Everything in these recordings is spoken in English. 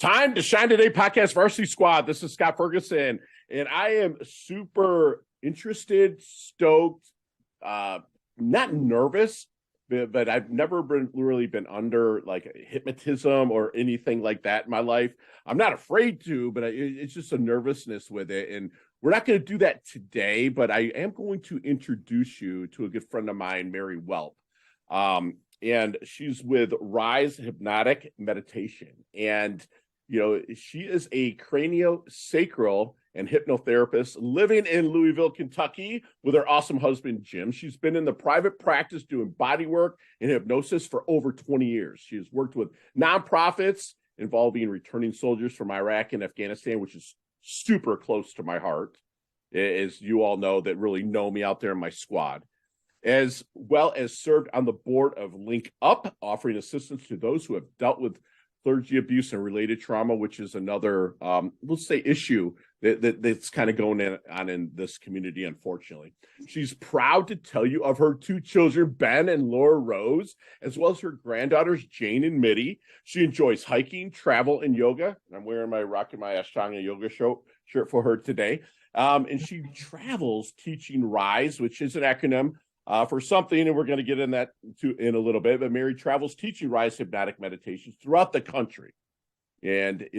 Time to Shine Today podcast varsity squad. This is Scott Ferguson, and I am super interested, stoked, not nervous, but I've never really been under like hypnotism or anything like that in my life. I'm not afraid to, but it's just a nervousness with it. And we're not going to do that today, but I am going to introduce you to a good friend of mine, Mary Welp. And she's with RISE Hypnotic Meditation. And you know, she is a CranioSacral and Hypnotherapist living in Louisville, Kentucky with her awesome husband, Jim. She's been in the private practice doing bodywork and hypnosis for over 20 years. She has worked with nonprofits involving returning soldiers from Iraq and Afghanistan, which is super close to my heart, as you all know that really know me out there in my squad, as well as served on the board of LinkUp, offering assistance to those who have dealt with clergy abuse and related trauma, which is another, let's say, issue that's kind of going on in this community, unfortunately. She's proud to tell you of her two children, Ben and LauraRose, as well as her granddaughters, Jane and Middy. She enjoys hiking, travel, and yoga. I'm wearing my Ashtanga yoga shirt for her today. And she travels teaching RISE, which is an acronym for something, and we're going to get in that in a little bit. But Mary travels teaching RISE hypnotic meditations throughout the country. And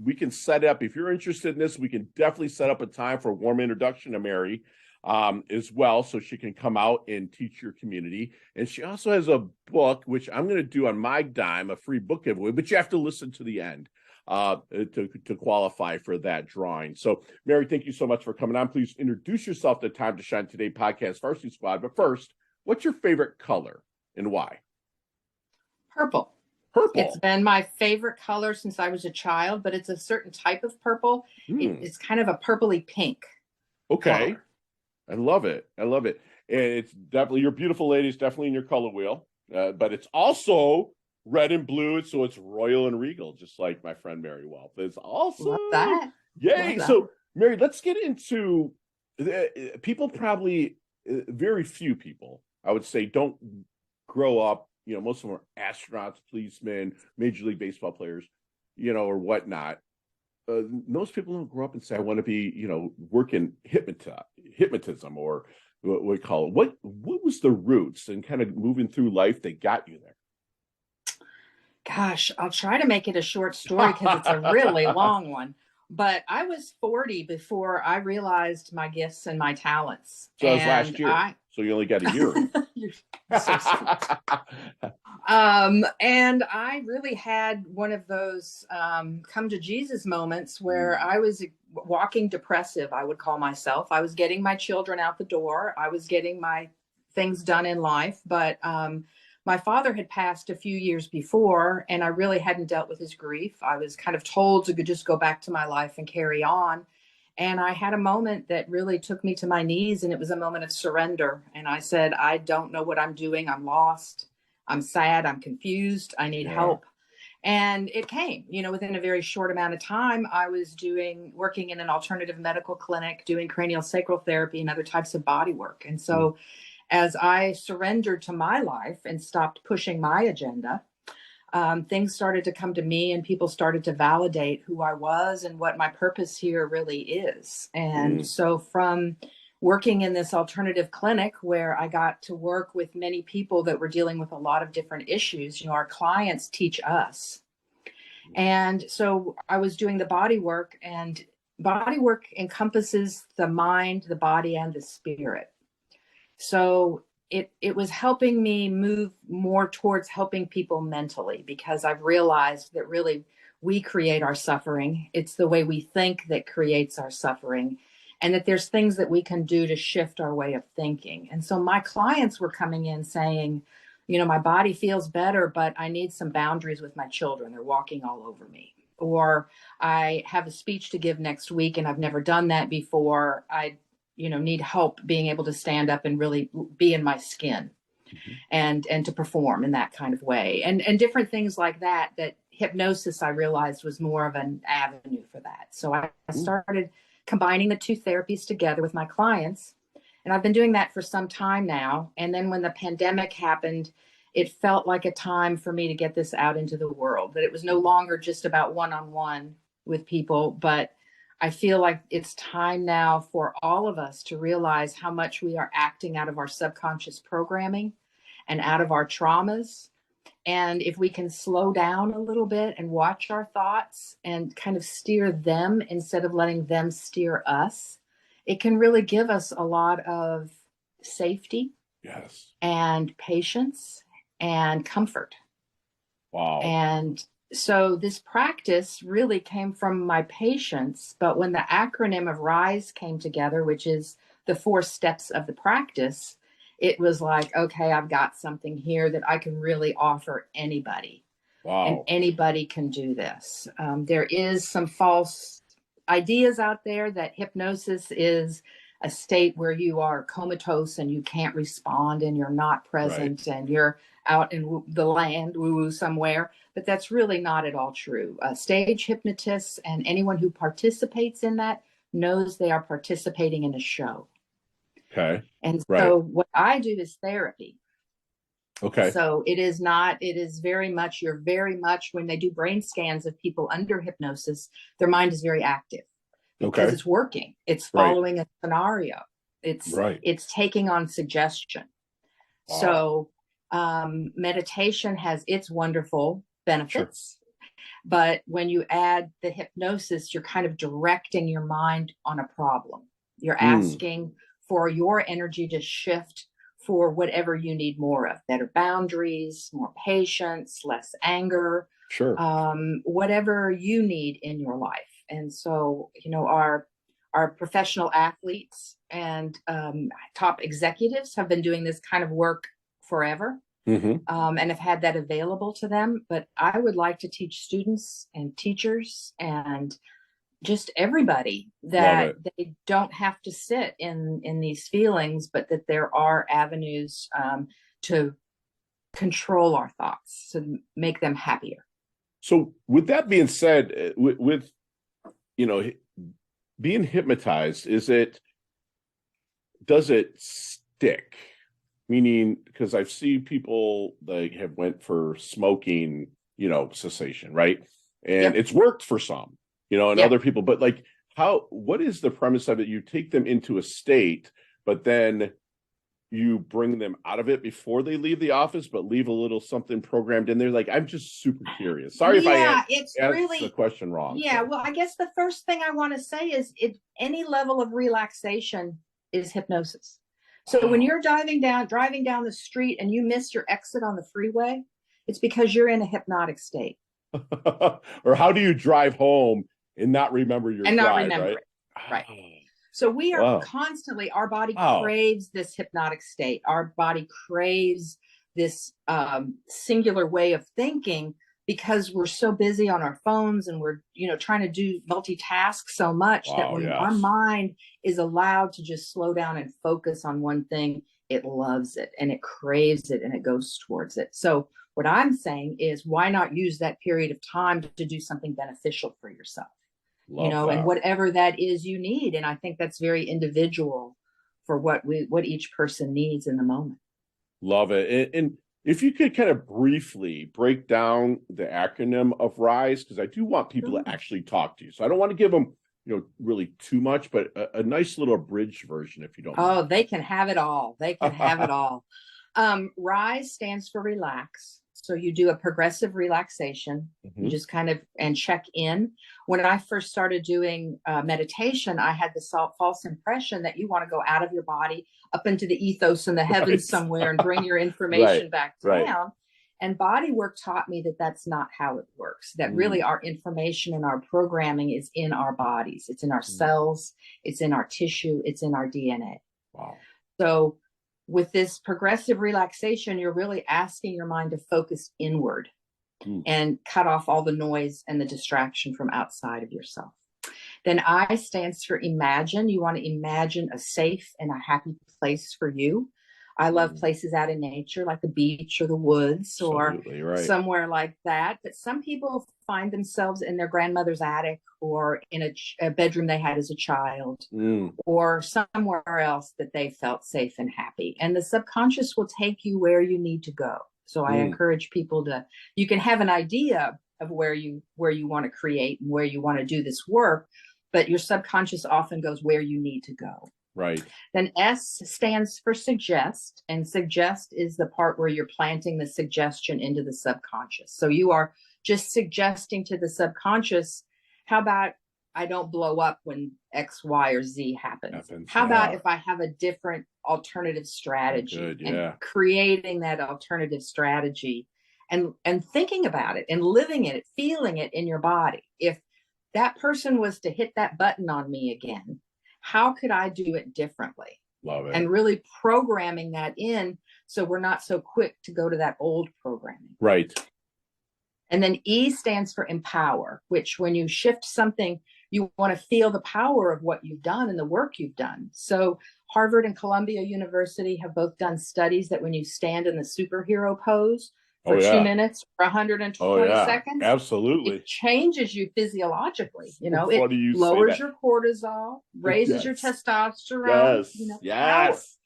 we can set up, if you're interested in this, we can definitely set up a time for a warm introduction to Mary as well, so she can come out and teach your community. And she also has a book, which I'm going to do on my dime, a free book giveaway, but you have to listen to the end to qualify for that drawing. So, Mary, thank you so much for coming on. Please introduce yourself to Time to Shine Today podcast varsity squad. But first, what's your favorite color and why? Purple. Purple. It's been my favorite color since I was a child, but it's a certain type of purple. It's kind of a purpley pink. Okay. Color. I love it. I love it. And it's definitely, your beautiful ladies, definitely in your color wheel. But it's also red and blue, so it's royal and regal, just like my friend Mary Welp. It's awesome. Love that. Yay. Love that. So, Mary, let's get into people probably, very few people, I would say, don't grow up, you know, most of them are astronauts, policemen, Major League Baseball players, you know, or whatnot. Most people don't grow up and say, I want to be, you know, working hypnotism, or what we call it. What was the roots and kind of moving through life that got you there? Gosh, I'll try to make it a short story because it's a really long one. But I was 40 before I realized my gifts and my talents. So that was last year. So you only got a year. You're so sweet. And I really had one of those come to Jesus moments where I was walking depressive, I would call myself. I was getting my children out the door. I was getting my things done in life. But my father had passed a few years before, and I really hadn't dealt with his grief. I was kind of told to just go back to my life and carry on. And I had a moment that really took me to my knees, and it was a moment of surrender. And I said, I don't know what I'm doing. I'm lost. I'm sad. I'm confused. I need help. And it came, you know, within a very short amount of time. I was working in an alternative medical clinic, doing craniosacral therapy and other types of body work. And so as I surrendered to my life and stopped pushing my agenda, things started to come to me, and people started to validate who I was and what my purpose here really is. And so from working in this alternative clinic where I got to work with many people that were dealing with a lot of different issues, you know, our clients teach us. And so I was doing the body work, and body work encompasses the mind, the body, and the spirit. So it was helping me move more towards helping people mentally, because I've realized that really we create our suffering. It's the way we think that creates our suffering, and that there's things that we can do to shift our way of thinking. And so my clients were coming in saying, you know, my body feels better, but I need some boundaries with my children. They're walking all over me. Or I have a speech to give next week, and I've never done that before. I need help being able to stand up and really be in my skin and to perform in that kind of way. And different things like that hypnosis, I realized, was more of an avenue for that. So I started combining the two therapies together with my clients. And I've been doing that for some time now. And then when the pandemic happened it felt like a time for me to get this out into the world, that it was no longer just about one-on-one with people, but I feel like it's time now for all of us to realize how much we are acting out of our subconscious programming and out of our traumas. And if we can slow down a little bit and watch our thoughts and kind of steer them instead of letting them steer us, it can really give us a lot of safety, Yes, and patience and comfort. wow, And so this practice really came from my patience. But when the acronym of RISE came together, which is the 4 steps of the practice, it was like, okay, I've got something here that I can really offer anybody. And wow, anybody can do this. There is some false ideas out there that hypnosis is a state where you are comatose and you can't respond and you're not present and you're out in the land woo-woo somewhere. But that's really not at all true. Stage hypnotists and anyone who participates in that knows they are participating in a show. okay, And right, so what I do is therapy. okay, So it is very much, when they do brain scans of people under hypnosis, their mind is very active because okay, it's working. It's right, following a scenario. right, It's taking on suggestion. wow, So meditation has its wonderful sure, benefits. But when you add the hypnosis, you're kind of directing your mind on a problem. You're asking for your energy to shift for whatever you need more of: better boundaries, more patience, less anger, sure, whatever you need in your life. And so, our professional athletes and top executives have been doing this kind of work forever. And have had that available to them. But I would like to teach students and teachers and just everybody that they don't have to sit in these feelings, but that there are avenues to control our thoughts, to make them happier. So with that being said, with being hypnotized, does it stick? Meaning, because I've seen people that have went for smoking, cessation, right? And it's worked for some, and other people, but like what is the premise of it? You take them into a state, but then you bring them out of it before they leave the office, but leave a little something programmed in there. Like, I'm just super curious. Sorry if I asked the question wrong. Yeah, well, I guess the first thing I want to say is any level of relaxation is hypnosis. So when you're driving down the street and you miss your exit on the freeway, it's because you're in a hypnotic state. Or how do you drive home and not remember your drive, right? Right. So we are constantly, our body craves this hypnotic state. Our body craves this singular way of thinking, because we're so busy on our phones and we're, trying to do multitask so much that when our mind is allowed to just slow down and focus on one thing, it loves it and it craves it and it goes towards it. So what I'm saying is, why not use that period of time to do something beneficial for yourself? And whatever that is you need. And I think that's very individual for what each person needs in the moment. Love it. And if you could kind of briefly break down the acronym of RISE, because I do want people to actually talk to you. So I don't want to give them, really too much, but a nice little abridged version, if you don't mind. They can have it all. They can have it all. RISE stands for relax. So you do a progressive relaxation. You just kind of and check in. When I first started doing meditation, I had this false impression that you want to go out of your body up into the ethos and the heavens somewhere and bring your information back down. And bodywork taught me that that's not how it works, that really our information and our programming is in our bodies. It's in our cells. It's in our tissue. It's in our DNA. Wow. So with this progressive relaxation, you're really asking your mind to focus inward and cut off all the noise and the distraction from outside of yourself. Then I stands for imagine. You want to imagine a safe and a happy place for you. I love places out in nature, like the beach or the woods or somewhere like that. But some people find themselves in their grandmother's attic or in a bedroom they had as a child or somewhere else that they felt safe and happy. And the subconscious will take you where you need to go. So I encourage people to, you can have an idea of where you want to create and where you want to do this work, but your subconscious often goes where you need to go. Right. Then S stands for suggest, and suggest is the part where you're planting the suggestion into the subconscious. So you are just suggesting to the subconscious, how about I don't blow up when X, Y, or Z happens? How about if I have a different alternative strategy? Good, and creating that alternative strategy and thinking about it and living in it, feeling it in your body. If that person was to hit that button on me again, how could I do it differently? Love it. And really programming that in so we're not so quick to go to that old programming. Right. And then E stands for empower, which when you shift something, you want to feel the power of what you've done and the work you've done. So Harvard and Columbia University have both done studies that when you stand in the superhero pose for 2 minutes or 120 seconds, absolutely, it changes you physiologically. You know, it lowers your cortisol, raises your testosterone. Yes.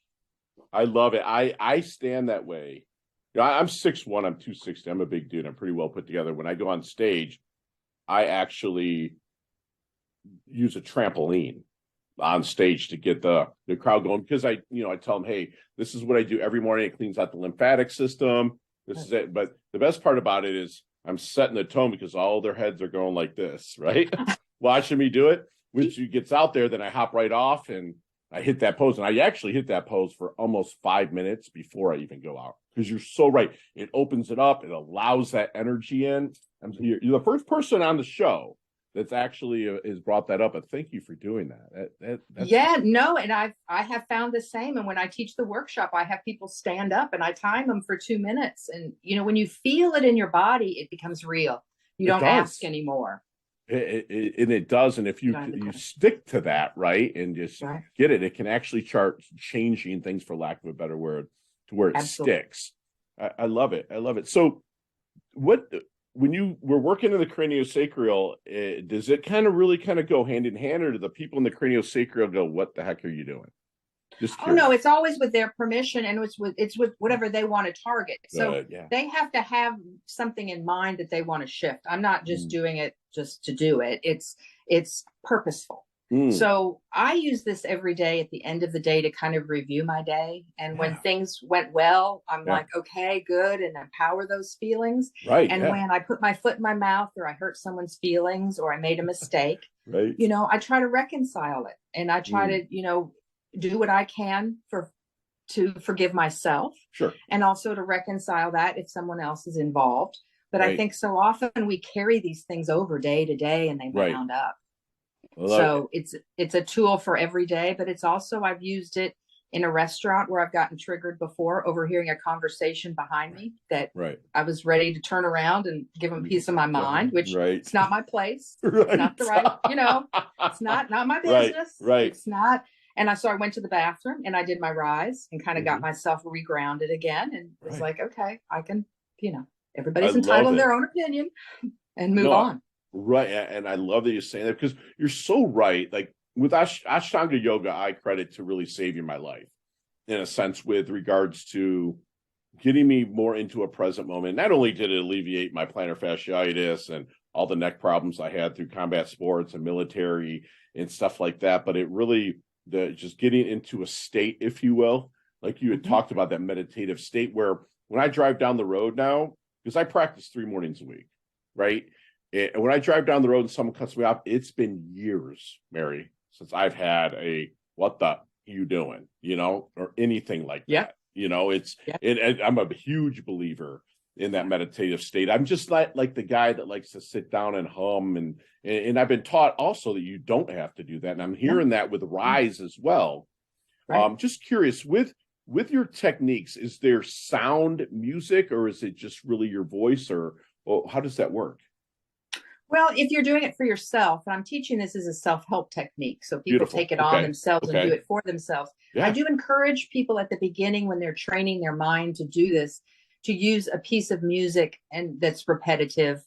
I love it. I stand that way. You know, I'm 6'1", I'm 260. I'm a big dude. I'm pretty well put together. When I go on stage, I actually use a trampoline on stage to get the crowd going, because I tell them, hey, this is what I do every morning. It cleans out the lymphatic system. This is it. But the best part about it is I'm setting the tone, because all their heads are going like this, right? Watching me do it. When she gets out there, then I hop right off and I hit that pose. And I actually hit that pose for almost 5 minutes before I even go out. Because you're so right. It opens it up. It allows that energy in. You're the first person on the show that's actually has brought that up. But thank you for doing that. And I have found the same. And when I teach the workshop, I have people stand up and I time them for 2 minutes. And, you know, when you feel it in your body, it becomes real. You don't ask anymore. It does. And if you stick to that, right, and just get it, it can actually start changing things, for lack of a better word, to where it sticks. I love it. I love it. So when you were working in the craniosacral, does it really go hand in hand, or do the people in the craniosacral go, what the heck are you doing? Just curious. Oh no, it's always with their permission, and it's with whatever they want to target. So they have to have something in mind that they want to shift. I'm not just doing it just to do it. It's purposeful. So I use this every day at the end of the day to kind of review my day. And when things went well, I'm like, okay, good. And empower those feelings. Right. And when I put my foot in my mouth, or I hurt someone's feelings, or I made a mistake, you know, I try to reconcile it. And I try to, you know, do what I can to forgive myself. Sure. And also to reconcile that if someone else is involved. But I think so often we carry these things over day to day, and they mound up. So it's a tool for every day, but it's also, I've used it in a restaurant where I've gotten triggered before, overhearing a conversation behind me that I was ready to turn around and give them a piece of my mind, which it's not my place. It's not the right, you know, it's not my business. It's not. And so I went to the bathroom and I did my rise and kind of got myself regrounded again. And was like, okay, I can, you know, everybody's entitled to their own opinion and move on. Right. And I love that you're saying that, because you're so right. Like with Ashtanga yoga, I credit to really saving my life, in a sense, with regards to getting me more into a present moment. Not only did it alleviate my plantar fasciitis and all the neck problems I had through combat sports and military and stuff like that, but it really, just getting into a state, if you will, like you had talked about, that meditative state, where when I drive down the road now, because I practice 3 mornings a week, right? And when I drive down the road and someone cuts me off, it's been years, Mary, since I've had a, what the you doing, you know, or anything like that. You know, I'm a huge believer in that meditative state. I'm just like the guy that likes to sit down and hum, and I've been taught also that you don't have to do that. And I'm hearing that with RISE as well. Just curious, with your techniques, is there sound music, or is it just really your voice, or how does that work? Well, if you're doing it for yourself, and I'm teaching this as a self-help technique, so people take it on themselves and do it for themselves. I do encourage people at the beginning, when they're training their mind to do this, to use a piece of music and that's repetitive,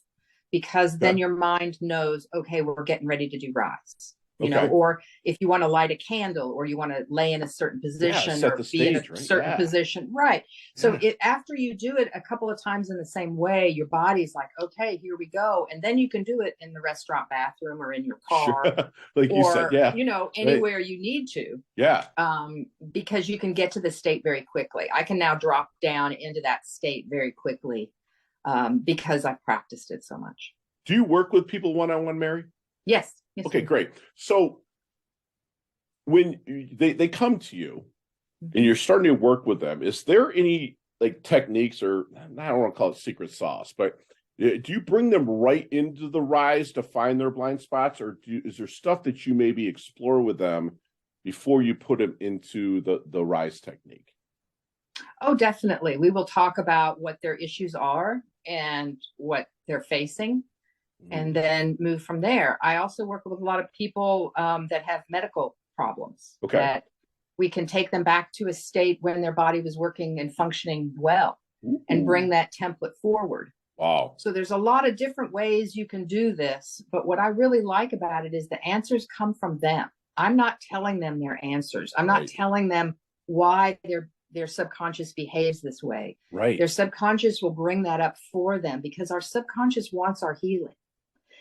because then your mind knows, okay, we're getting ready to do RISE. you know, or if you want to light a candle, or you want to lay in a certain position, set or the be in a stage, right? certain position. Right. So after you do it a couple of times in the same way, your body's like, okay, here we go. And then you can do it in the restaurant bathroom, or in your car, like you said, you know, anywhere you need to. Because you can get to the state very quickly. I can now drop down into that state very quickly, because I've practiced it so much. Do you work with people one-on-one, Mary? Yes. Okay, great. So when they come to you and you're starting to work with them, is there any like techniques, or I don't want to call it secret sauce, but do you bring them right into the RISE to find their blind spots, or is there stuff that you maybe explore with them before you put them into the RISE technique? Oh, definitely. We will talk about what their issues are and what they're facing, and then move from there. I also work with a lot of people that have medical problems, that we can take them back to a state when their body was working and functioning well, and bring that template forward. Wow. So there's a lot of different ways you can do this. But what I really like about it is the answers come from them. I'm not telling them their answers. I'm not telling them why their subconscious behaves this way. Their subconscious will bring that up for them, because our subconscious wants our healing.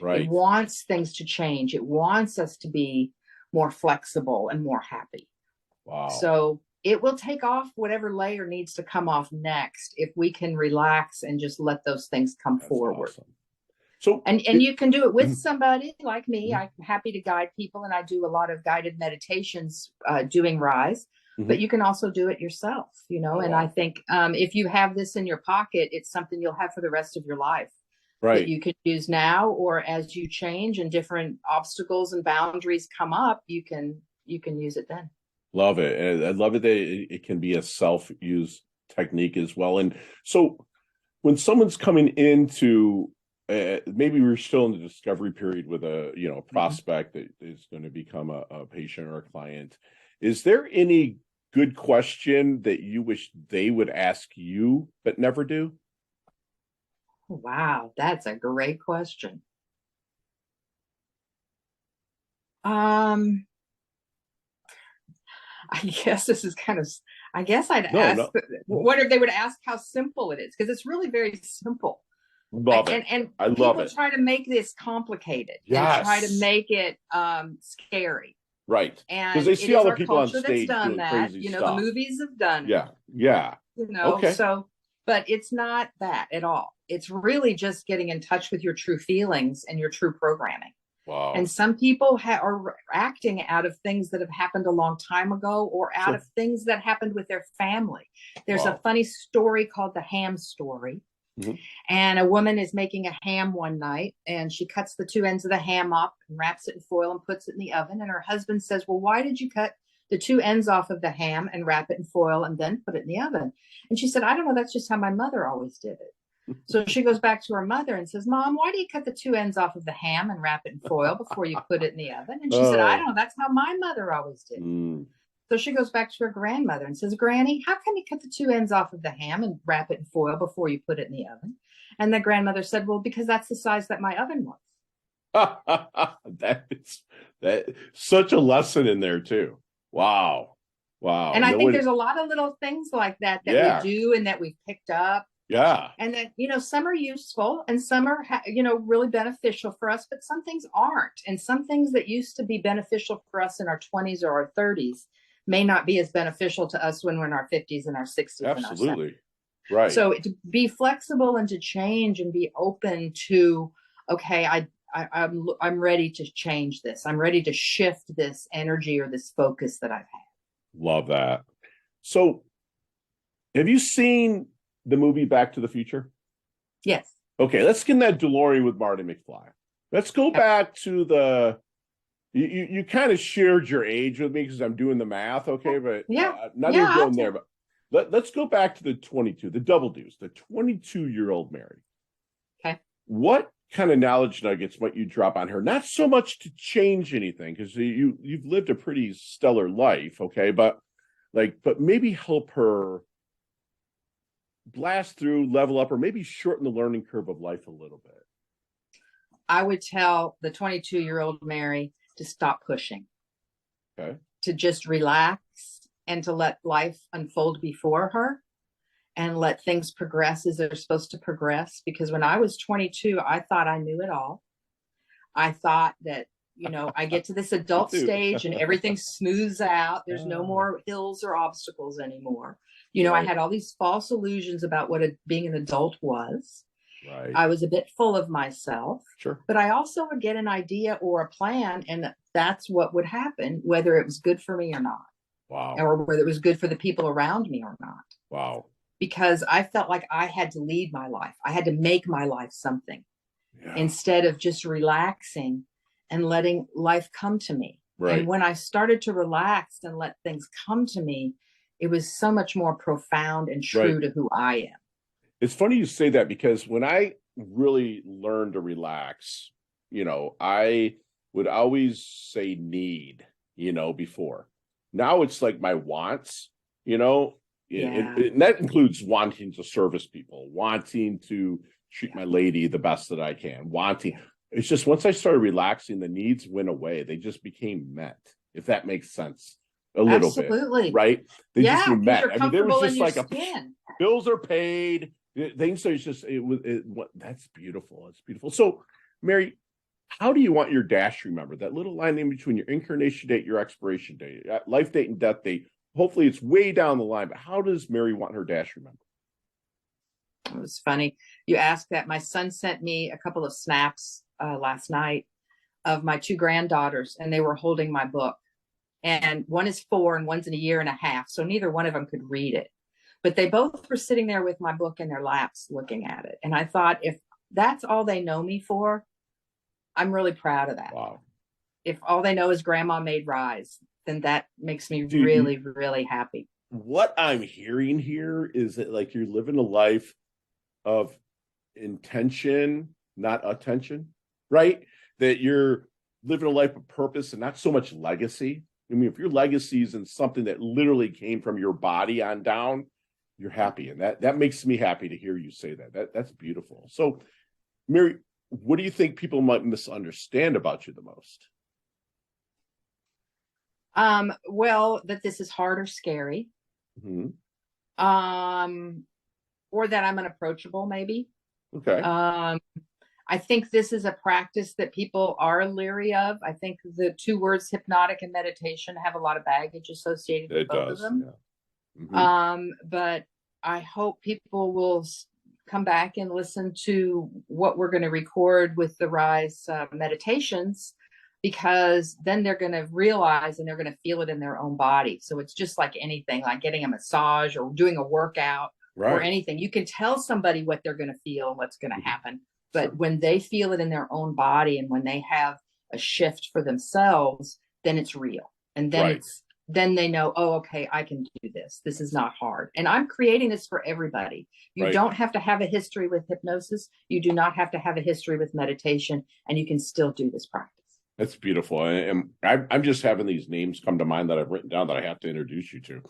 It wants things to change. It wants us to be more flexible and more happy. Wow. So it will take off whatever layer needs to come off next, if we can relax and just let those things come forward. Awesome. So, and you can do it with somebody like me. I'm happy to guide people, and I do a lot of guided meditations doing RISE, but you can also do it yourself, you know. And I think if you have this in your pocket, it's something you'll have for the rest of your life. That you can use now, or as you change and different obstacles and boundaries come up, you can use it then. Love it. And I love it that it can be a self-use technique as well. And so when someone's coming into maybe we're still in the discovery period with a prospect that is going to become a patient or a client, is there any good question that you wish they would ask you but never do? Wow, that's a great question. I guess this is kind of, I guess I'd ask, what if they would ask how simple it is? Because it's really very simple. Love it. And I people love it. try to make this complicated and try to make it scary. Right. And because they see all the people on that's stage done doing that. crazy You know, stuff. the movies have done it. Yeah. You know, so, but it's not that at all. It's really just getting in touch with your true feelings and your true programming. Wow. And some people are acting out of things that have happened a long time ago, or out of things that happened with their family. There's a funny story called the ham story. And a woman is making a ham one night, and she cuts the two ends of the ham up and wraps it in foil and puts it in the oven. And her husband says, well, why did you cut the two ends off of the ham and wrap it in foil and then put it in the oven? And she said, I don't know. That's just how my mother always did it. So she goes back to her mother and says, Mom, why do you cut the two ends off of the ham and wrap it in foil before you put it in the oven? And she said, I don't know. That's how my mother always did it. So she goes back to her grandmother and says, Granny, how come you cut the two ends off of the ham and wrap it in foil before you put it in the oven? And the grandmother said, well, because that's the size that my oven was. That's such a lesson in there too. Wow. And I think there's a lot of little things like that we do and that we've picked up. And that, you know, some are useful and some are, really beneficial for us, but some things aren't. And some things that used to be beneficial for us in our 20s or our 30s may not be as beneficial to us when we're in our 50s and our 60s. Absolutely. And our 70s. Right. So to be flexible and to change and be open to, okay, I'm ready to change this. I'm ready to shift this energy or this focus that I've had. Love that. So have you seen the movie Back to the Future? Yes. Okay, let's get in that DeLorean with Marty McFly. Let's go back to you kind of shared your age with me because I'm doing the math, okay? But not even going there. But let's go back to the 22, the double deuce, the 22-year-old Mary. Okay. What kind of knowledge nuggets might you drop on her? Not so much to change anything, because you've lived a pretty stellar life, okay? But maybe help her blast through, level up, or maybe shorten the learning curve of life a little bit. I would tell the 22-year-old Mary to stop pushing, Okay. to just relax and to let life unfold before her and let things progress as they're supposed to progress. Because when I was 22, I thought I knew it all. I thought that, you know, I get to this adult stage and everything smooths out. There's no more hills or obstacles anymore. You know, I had all these false illusions about what being an adult was. Right. I was a bit full of myself. Sure. But I also would get an idea or a plan, and that's what would happen, whether it was good for me or not. Wow. Or whether it was good for the people around me or not. Wow. Because I felt like I had to lead my life. I had to make my life something instead of just relaxing and letting life come to me. Right. And when I started to relax and let things come to me, it was so much more profound and true to who I am. It's funny you say that, because when I really learned to relax, you know, I would always say need, you know, before. Now it's like my wants, you know, and that includes wanting to service people, wanting to treat my lady the best that I can, wanting. It's just once I started relaxing, the needs went away. They just became met, if that makes sense. A little bit, right? They just were met. I mean, there was just like bills are paid. Things are just that's beautiful. It's beautiful. So, Mary, how do you want your dash remembered? That little line in between your incarnation date, your expiration date, life date, and death date. Hopefully, it's way down the line. But how does Mary want her dash remembered? It was funny you asked that. My son sent me a couple of snaps last night of my two granddaughters, and they were holding my book. And one is 4 and one's in 1.5 years. So neither one of them could read it. But they both were sitting there with my book in their laps looking at it. And I thought, if that's all they know me for, I'm really proud of that. Wow. If all they know is Grandma made RISE, then that makes me really, really happy. What I'm hearing here is that, like, you're living a life of intention, not attention, right? That you're living a life of purpose and not so much legacy. I mean, if your legacy is in something that literally came from your body on down, you're happy. And that makes me happy to hear you say that. That's beautiful. So, Mary, what do you think people might misunderstand about you the most? Well, that this is hard or scary. Mm-hmm. Or that I'm unapproachable, maybe. Okay. I think this is a practice that people are leery of. I think the two words hypnotic and meditation have a lot of baggage associated with both of them. Yeah. Mm-hmm. But I hope people will come back and listen to what we're going to record with the RISE meditations, because then they're going to realize and they're going to feel it in their own body. So it's just like anything, like getting a massage or doing a workout or anything. You can tell somebody what they're going to feel and what's going to happen. But when they feel it in their own body and when they have a shift for themselves, then it's real. And then then they know, oh, okay, I can do this. This is not hard. And I'm creating this for everybody. You don't have to have a history with hypnosis. You do not have to have a history with meditation, and you can still do this practice. That's beautiful. And I'm just having these names come to mind that I've written down that I have to introduce you to.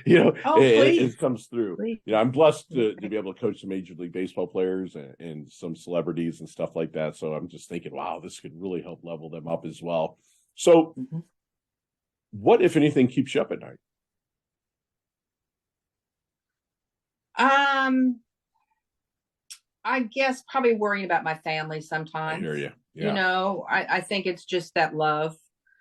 You know, it comes through. Please. You know, I'm blessed to be able to coach some Major League Baseball players and some celebrities and stuff like that. So I'm just thinking, wow, this could really help level them up as well. So what, if anything, keeps you up at night? I guess probably worrying about my family sometimes. I hear you. Yeah. You know, I think it's just that love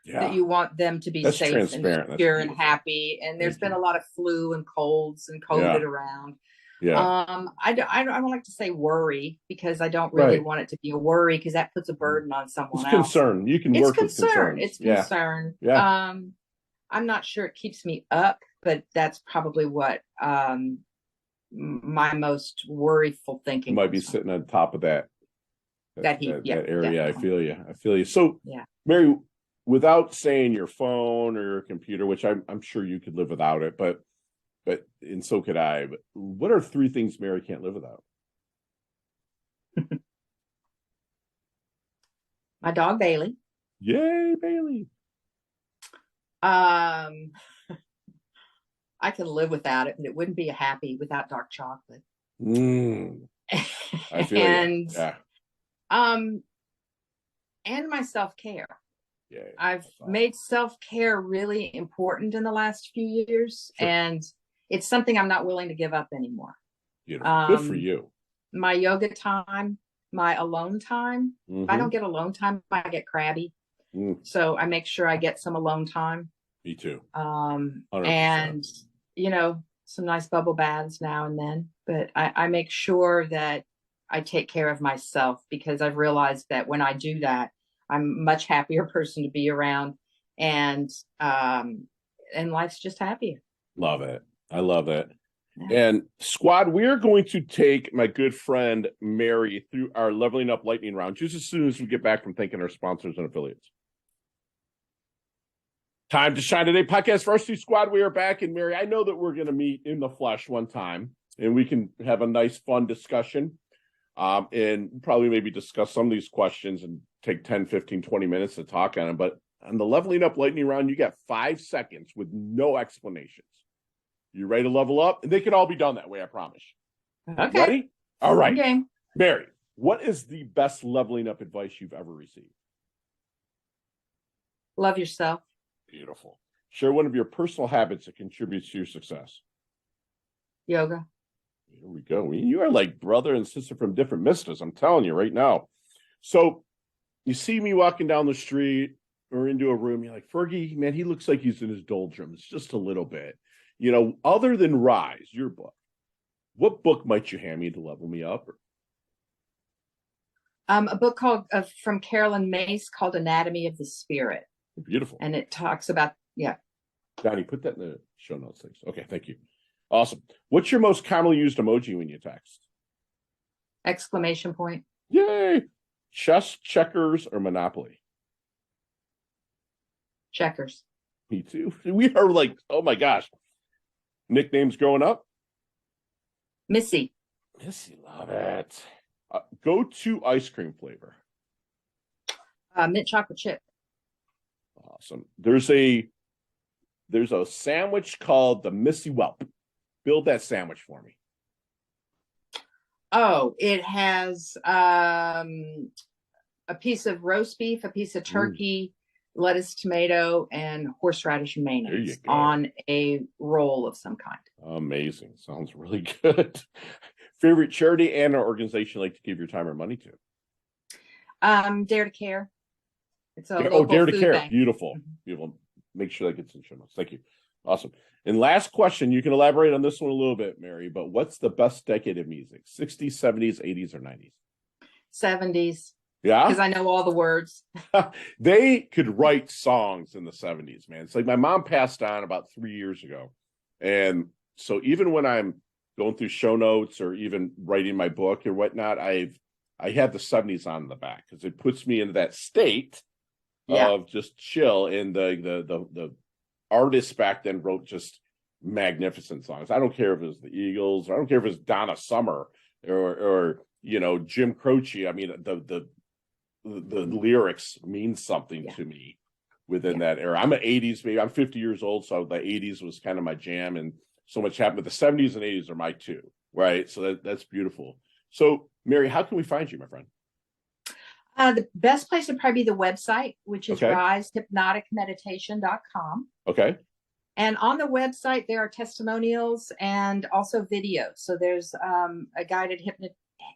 that you want them to be safe and secure and happy. And there's been a lot of flu and colds and COVID around. Yeah. I don't like to say worry, because I don't really want it to be a worry, because that puts a burden on someone else. Concern. You can work with concern. It's concern. Yeah. I'm not sure it keeps me up, but that's probably what my most worryful thinking might be sitting on top of that area. Definitely. I feel you. So, Mary, without saying your phone or your computer, which I'm sure you could live without it, but and so could I. But what are 3 things Mary can't live without? My dog Bailey. Yay, Bailey. I can live without it, but it wouldn't be happy without dark chocolate. I feel and my self-care. I've made self-care really important in the last few years, and it's something I'm not willing to give up anymore. Beautiful. Good for you. My yoga time, my alone time. If I don't get alone time, I get crabby. So I make sure I get some alone time. Me too. 100%. And, you know, some nice bubble baths now and then. But I make sure that I take care of myself, because I've realized that when I do that, I'm a much happier person to be around, and life's just happier. Love it. I love it. Yeah. And squad, we're going to take my good friend Mary through our leveling up lightning round just as soon as we get back from thanking our sponsors and affiliates. Time to shine today, podcast varsity squad. We are back, and Mary, I know that we're going to meet in the flesh one time, and we can have a nice, fun discussion, and probably maybe discuss some of these questions and take 10, 15, 20 minutes to talk on them. But on the leveling up lightning round, you got 5 seconds with no explanations. You ready to level up? And they can all be done that way, I promise. Okay. Ready? All right. Okay. Mary, what is the best leveling up advice you've ever received? Love yourself. Beautiful. Share one of your personal habits that contributes to your success. Yoga. Here we go. You are like brother and sister from different mistas. I'm telling you right now. So you see me walking down the street or into a room, you're like, Fergie, man, he looks like he's in his doldrums just a little bit. You know, other than Rise, your book, what book might you hand me to level me up? A book called from Carolyn Mace called Anatomy of the Spirit. Beautiful. And it talks about, Johnny, put that in the show notes, thanks. Okay, thank you. Awesome. What's your most commonly used emoji when you text? Exclamation point. Yay. Chess, checkers, or Monopoly? Checkers. Me too. We are like, oh my gosh. Nicknames growing up? Missy. Missy, love it. Go-to ice cream flavor? Mint chocolate chip. Awesome. There's a sandwich called the Missy Welp. Build that sandwich for me. Oh, it has a piece of roast beef, a piece of turkey, lettuce, tomato, and horseradish mayonnaise on a roll of some kind. Amazing. Sounds really good. Favorite charity and or organization you like to give your time or money to? Dare to Care. It's a local Dare to food Care. bank. Beautiful. Beautiful. Make sure that gets in show notes. Thank you. Awesome. And last question, you can elaborate on this one a little bit, Mary, but what's the best decade of music? 60s, 70s, 80s, or 90s? 70s. Yeah? Because I know all the words. They could write songs in the 70s, man. It's like my mom passed on about 3 years ago. And so even when I'm going through show notes or even writing my book or whatnot, I had the 70s on the back because it puts me into that state of just chill. And the artists back then wrote just magnificent songs. I don't care if it was the Eagles, or I don't care if it was Donna Summer or you know, Jim Croce. I mean, the lyrics mean something to me within that era. I'm an 80s baby. I'm 50 years old, so the 80s was kind of my jam, and so much happened. But the 70s and 80s are my two, right? So that's beautiful. So, Mary, how can we find you, my friend? The best place would probably be the website, which is RiseHypnoticMeditation.com. Okay. And on the website, there are testimonials and also videos. So there's a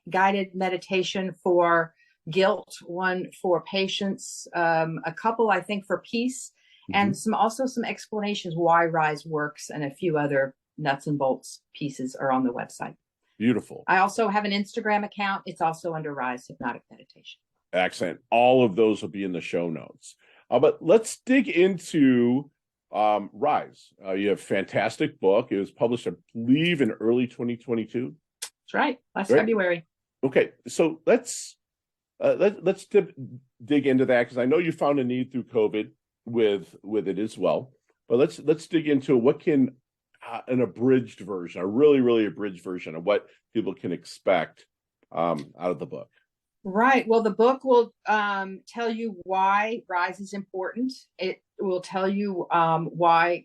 guided meditation for guilt, one for patience, a couple, I think, for peace, and also some explanations why RISE works, and a few other nuts and bolts pieces are on the website. Beautiful. I also have an Instagram account. It's also under RISE Hypnotic Meditation. Excellent. All of those will be in the show notes. But let's dig into RISE. You have a fantastic book. It was published, I believe, in early 2022. That's right. Last February. Okay. So let's dig into that, because I know you found a need through COVID with it as well. But let's dig into what can an abridged version, a really abridged version of what people can expect out of the book. Right. Well, the book will tell you why RISE is important. It will tell you how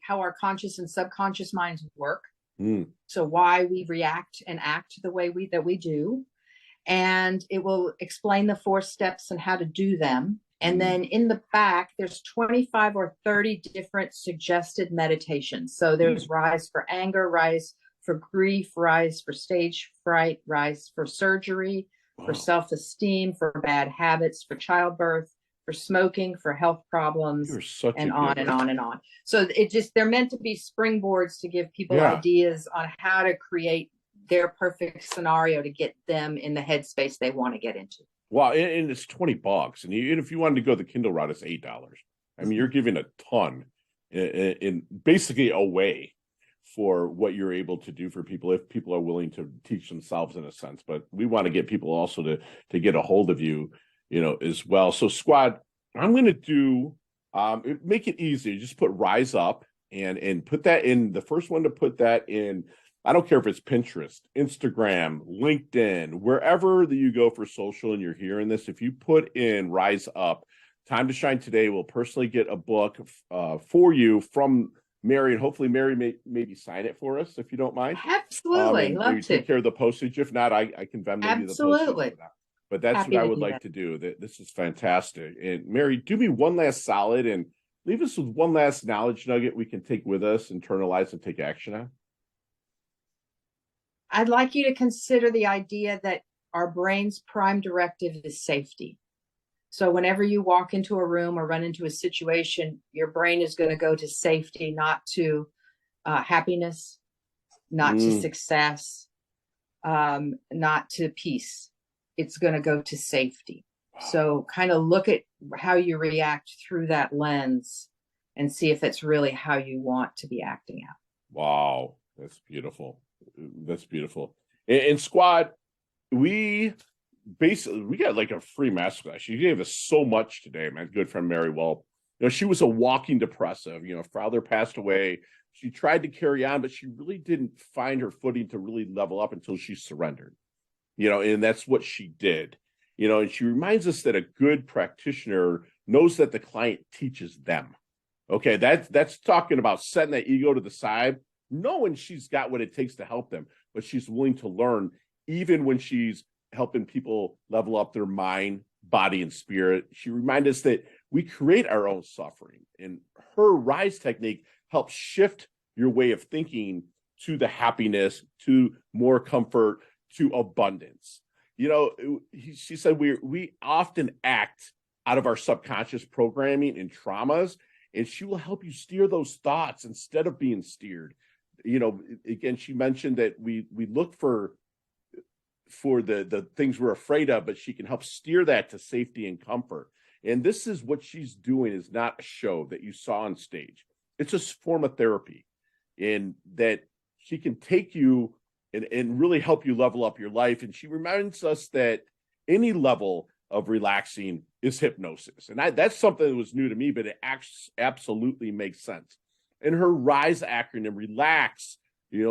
our conscious and subconscious minds work. So why we react and act the way that we do. And it will explain the 4 steps and how to do them. And then in the back, there's 25 or 30 different suggested meditations. So there's RISE for anger, RISE for grief, RISE for stage fright, RISE for surgery, for self-esteem, for bad habits, for childbirth, for smoking, for health problems, and on and on and on. So they're meant to be springboards to give people ideas on how to create their perfect scenario to get them in the headspace they want to get into. Wow, and it's $20, and if you wanted to go the Kindle route, it's $8. I mean, you're giving a ton in basically away for what you're able to do for people if people are willing to teach themselves in a sense. But we want to get people also to get a hold of you, as well. So squad, I'm going to do make it easy. Just put Rise Up and put that in. The first one to put that in. I don't care if it's Pinterest, Instagram, LinkedIn, wherever that you go for social and you're hearing this, if you put in Rise Up, Time to Shine Today will personally get a book for you from Mary, and hopefully Mary maybe sign it for us if you don't mind. Absolutely, love to. Take care of the postage. If not, I can Venmo you the postage for that. But that's what I would like to do. This is fantastic. And Mary, do me one last solid and leave us with one last knowledge nugget we can take with us, internalize, and take action on. I'd like you to consider the idea that our brain's prime directive is safety. So whenever you walk into a room or run into a situation, your brain is going to go to safety, not to happiness, not to success, not to peace. It's going to go to safety. So kind of look at how you react through that lens and see if it's really how you want to be acting out. Wow, that's beautiful. That's beautiful. And squad, we got like a free masterclass. She gave us so much today, my good friend Mary Welp. She was a walking depressive. Father passed away. She tried to carry on, but she really didn't find her footing to really level up until she surrendered. And that's what she did. And she reminds us that a good practitioner knows that the client teaches them. Okay, that's talking about setting that ego to the side, knowing she's got what it takes to help them, but she's willing to learn even when she's helping people level up their mind, body, and spirit. She reminds us that we create our own suffering, and her RISE technique helps shift your way of thinking to the happiness, to more comfort, to abundance. She said we often act out of our subconscious programming and traumas, and she will help you steer those thoughts instead of being steered. Again, she mentioned that we look for the things we're afraid of, but she can help steer that to safety and comfort. And this is what she's doing, is not a show that you saw on stage. It's a form of therapy, in that she can take you and really help you level up your life. And she reminds us that any level of relaxing is hypnosis. And that's something that was new to me, but it absolutely makes sense. And her RISE acronym, relax,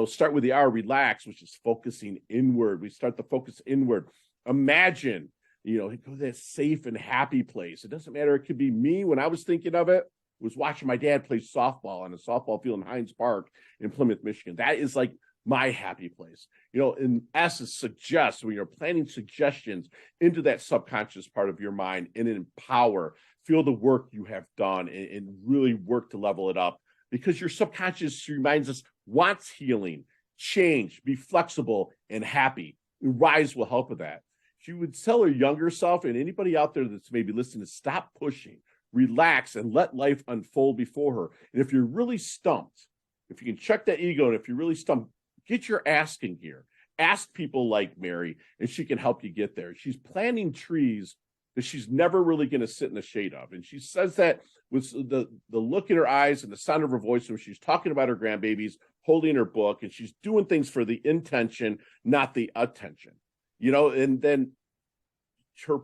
start with the R, relax, which is focusing inward. We start to focus inward. Imagine, go to that safe and happy place. It doesn't matter. It could be me. When I was thinking of it, was watching my dad play softball on a softball field in Hines Park in Plymouth, Michigan. That is like my happy place. In essence, suggest, when you're planning suggestions into that subconscious part of your mind, and empower, feel the work you have done, and really work to level it up. Because your subconscious, reminds us, wants healing, change, be flexible and happy. And RISE will help with that. She would tell her younger self, and anybody out there that's maybe listening, to stop pushing, relax, and let life unfold before her. And if you're really stumped, if you can check that ego, and if you're really stumped, get your asking gear. Ask people like Mary, and she can help you get there. She's planting trees that she's never really going to sit in the shade of. And she says that with the look in her eyes and the sound of her voice when she's talking about her grandbabies, holding her book, and she's doing things for the intention, not the attention. And then her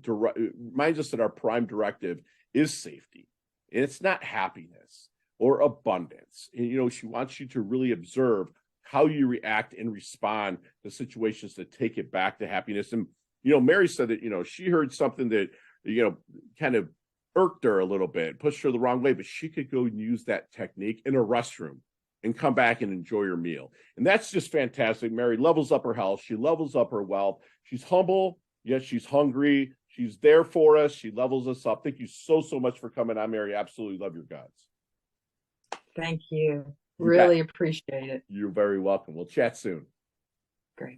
reminds us that our prime directive is safety. And it's not happiness or abundance. And, she wants you to really observe how you react and respond to situations that take it back to happiness. And, Mary said that, she heard something that, kind of irked her a little bit, pushed her the wrong way, but she could go and use that technique in a restroom and come back and enjoy her meal. And that's just fantastic. Mary levels up her health. She levels up her wealth. She's humble. Yes, she's hungry. She's there for us. She levels us up. Thank you so much for coming on, Mary. Absolutely love your guts. Thank you. Really appreciate it. You're very welcome. We'll chat soon.